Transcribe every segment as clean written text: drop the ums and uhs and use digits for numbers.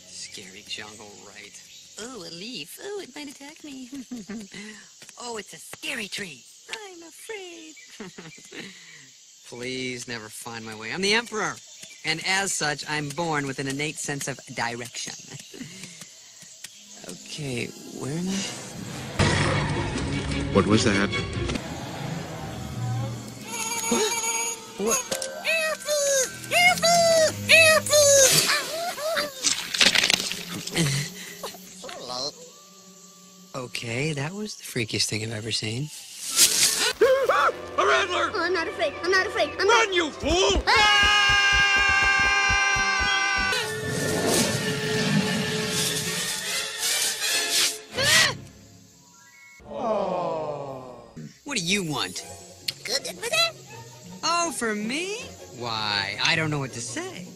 Scary jungle, right. Oh, a leaf. Oh, it might attack me. Oh, it's a scary tree. I'm afraid. Please never find my way. I'm the Emperor. And as such, I'm born with an innate sense of direction. Okay, where am I? What was that? What? Okay, that was the freakiest thing I've ever seen. A rattler! Oh, I'm not afraid. I'm not afraid. Run, you fool! What do you want? Oh, for me? Why, I don't know what to say.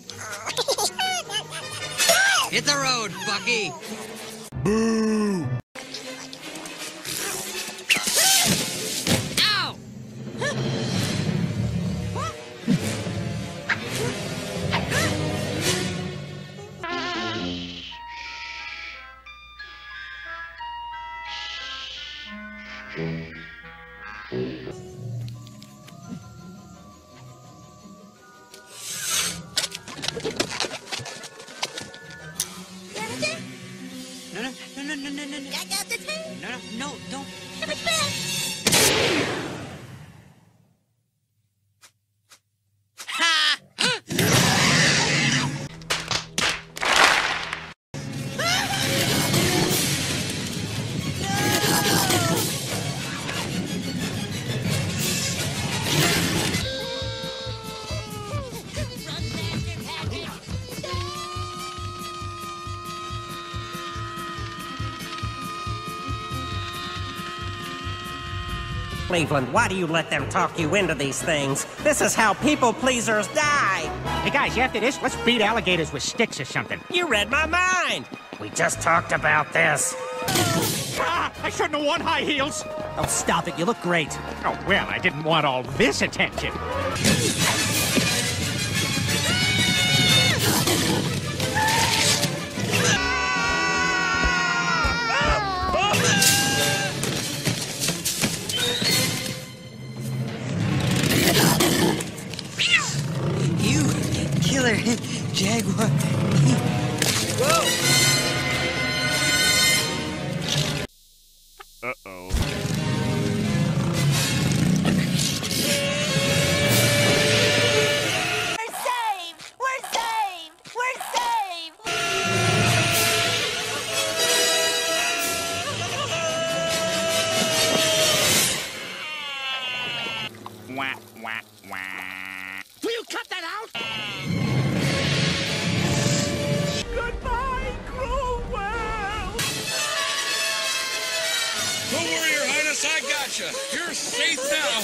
Hit the road, Bucky! Boo! Ow! No, don't. Ha! Cleveland, why do you let them talk you into these things? This is how people pleasers die. Hey guys, after this, let's beat alligators with sticks or something. You read my mind. We just talked about this. Ah, I shouldn't have worn high heels. Oh, stop it. You look great. Oh, well, I didn't want all this attention. You killer Jaguar. Whoa! Uh-oh. Wah, wah, wah. Will you cut that out? Goodbye, cruel world! Don't worry, Your Highness, I gotcha. You're safe now.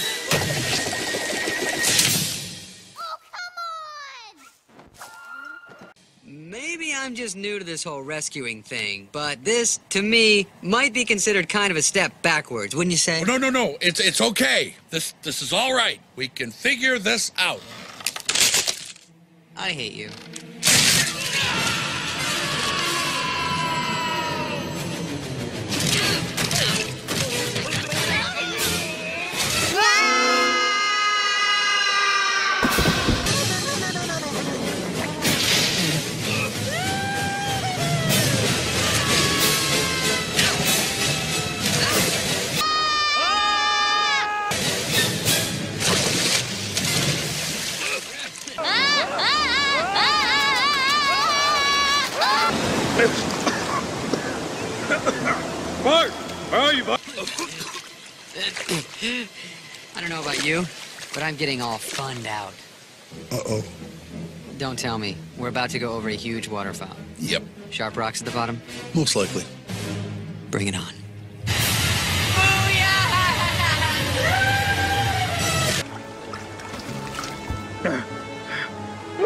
Maybe I'm just new to this whole rescuing thing, but this, to me, might be considered kind of a step backwards, wouldn't you say? Oh, no. It's okay. This is all right. We can figure this out. I hate you. Bart, where are you, Bart? I don't know about you, but I'm getting all funned out. Uh-oh. Don't tell me. We're about to go over a huge waterfall. Yep, Sharp rocks at the bottom? most likely. Bring it on.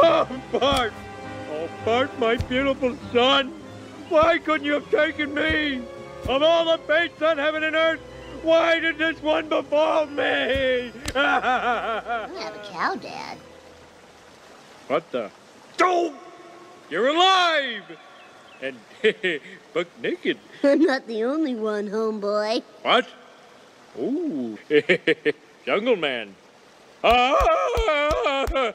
Oh, Bart! Oh, Bart, my beautiful son! Why couldn't you have taken me? Of all the fates on heaven and earth, why did this one befall me? You have a cow, Dad. What the? Oh! you're alive! And buck naked. I'm not the only one, homeboy. What? Ooh, Jungle Man. Ah!